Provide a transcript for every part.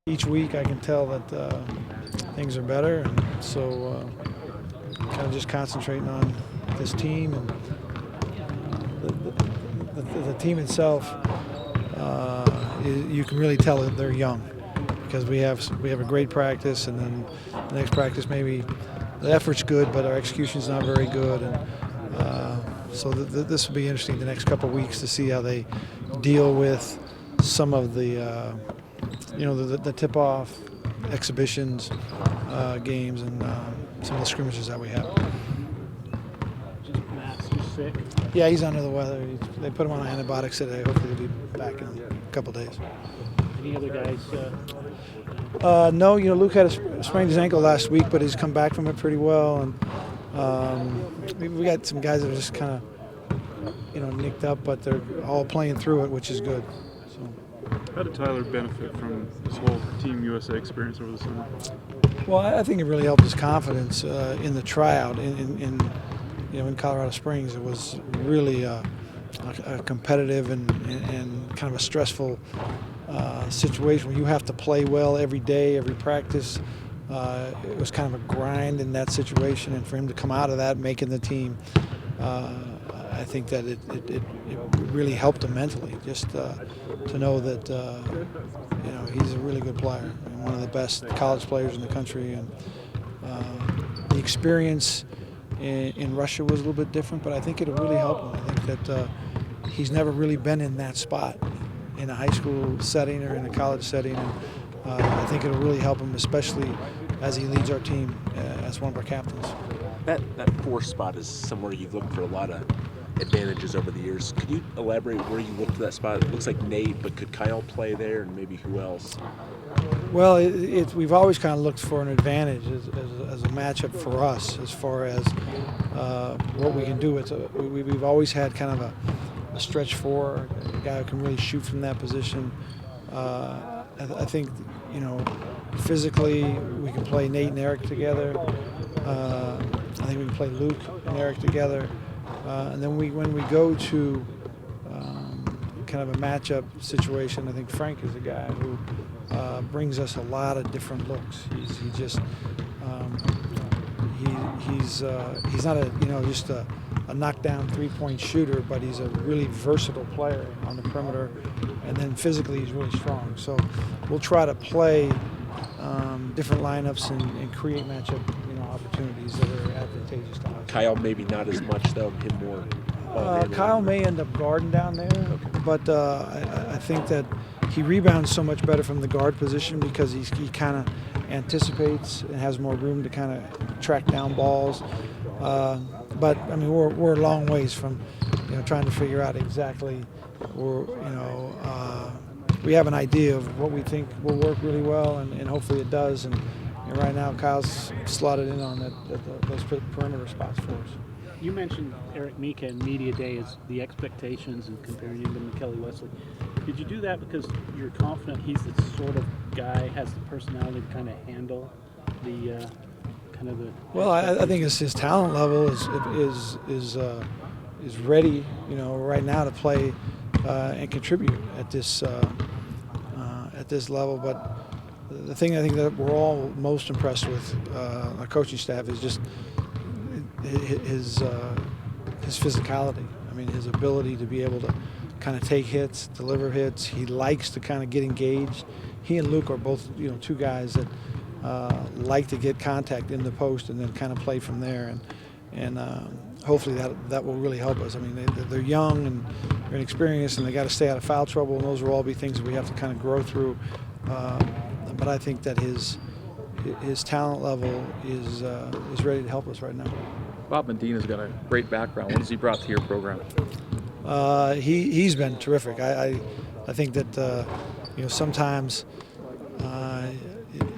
Each week I can tell that things are better, and so kind of just concentrating on this team and the team itself. You can really tell that they're young because we have a great practice, and then the next practice maybe the effort's good, but our execution's not very good, and so this will be interesting the next couple of weeks to see how they deal with some of the the tip-off exhibitions, games, and some of the scrimmages that we have. Matt's just sick. Yeah, he's under the weather. They put him on antibiotics today. Hopefully he'll be back in a couple of days. Any other guys? No, Luke had sprained his ankle last week, but he's come back from it pretty well. And we got some guys that are just kind of, nicked up, but they're all playing through it, which is good. So. How did Tyler benefit from this whole Team USA experience over the summer? Well, I think it really helped his confidence in the tryout in Colorado Springs. It was really a competitive and kind of a stressful situation where you have to play well every day, every practice. It was kind of a grind in that situation, and for him to come out of that, making the team, I think that it really helped him mentally, just to know that he's a really good player and one of the best college players in the country. And the experience in Russia was a little bit different, but I think it'll really help him. I think that he's never really been in that spot in a high school setting or in a college setting, and I think it'll really help him, especially as he leads our team as one of our captains. That 4 spot is somewhere you've looked for a lot of advantages over the years. Could you elaborate where you looked for that spot? It looks like Nate, but could Kyle play there, and maybe who else? Well, we've always kind of looked for an advantage as a matchup for us as far as what we can do. We've always had kind of a stretch 4, a guy who can really shoot from that position. I think, physically we can play Nate and Eric together. I think we can play Luke and Eric together. And then when we go to kind of a matchup situation, I think Frank is a guy who brings us a lot of different looks. He's not just a knockdown 3-point shooter, but he's a really versatile player on the perimeter, and then physically he's really strong. So we'll try to play different lineups and create matchup opportunities that are advantageous to us. Kyle maybe not as much though, him more. Kyle may end up guarding down there, but I think that he rebounds so much better from the guard position because he kind of anticipates and has more room to kind of track down balls. But I mean, we're a long ways from trying to figure out exactly. We have an idea of what we think will work really well, and hopefully it does. And right now, Kyle's slotted in on those perimeter spots for us. You mentioned Eric Mika in Media Day as the expectations and comparing him to McKelly Wesley. Did you do that because you're confident he's the sort of guy, has the personality to kind of handle the kind of the? Well, I think his talent level is ready, right now to play and contribute at this level. But the thing I think that we're all most impressed with, our coaching staff, is just his physicality. I mean, his ability to be able to kind of take hits, deliver hits. He likes to kind of get engaged. He and Luke are both, two guys that like to get contact in the post and then kind of play from there. And hopefully that will really help us. I mean, they're young and they're inexperienced, and they got to stay out of foul trouble, and those will all be things that we have to kind of grow through. But I think that his talent level is ready to help us right now. Bob Medina's got a great background. What has he brought to your program? He's been terrific. I think that sometimes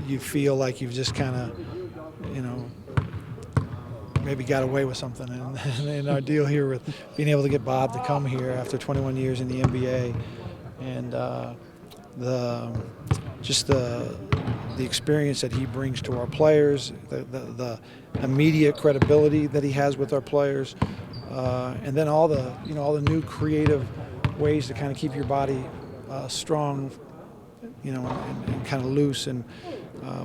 you feel like you've just kind of maybe got away with something, and our deal here with being able to get Bob to come here after 21 years in the NBA, and the experience that he brings to our players, the immediate credibility that he has with our players, and then all the new creative ways to kind of keep your body strong, you know, and kind of loose, and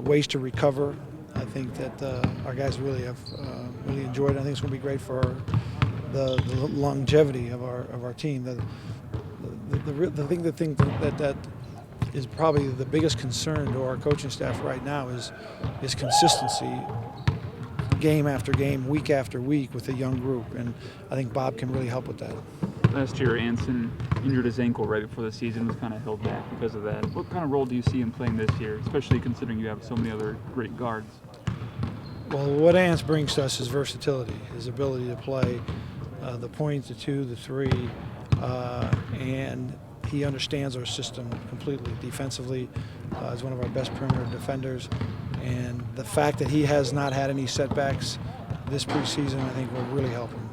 ways to recover. I think that our guys really have really enjoyed it. I think it's going to be great for the longevity of our team. The thing that is probably the biggest concern to our coaching staff right now is consistency, game after game, week after week with a young group, and I think Bob can really help with that. Last year, Anson injured his ankle right before the season, was kind of held back because of that. What kind of role do you see him playing this year, especially considering you have so many other great guards? Well, what Ants brings to us is versatility, his ability to play the point, the 2, the 3, and he understands our system completely. Defensively, is one of our best perimeter defenders, and the fact that he has not had any setbacks this preseason, I think, will really help him.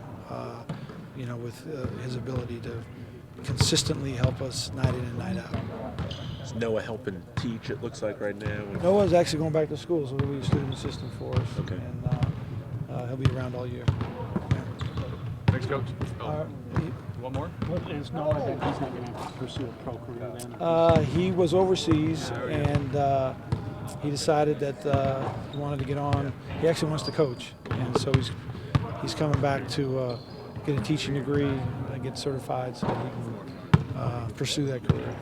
You know, with his ability to consistently help us night in and night out. Is Noah helping teach, it looks like right now? Noah's actually going back to school, so he'll be a student assistant for us. Okay. And he'll be around all year. Thanks, Coach. One more? Is Noah that he's not going to pursue a pro career then? He was overseas, and he decided that he wanted to get on. He actually wants to coach, and so he's coming back to get a teaching degree, get certified, so he can pursue that career.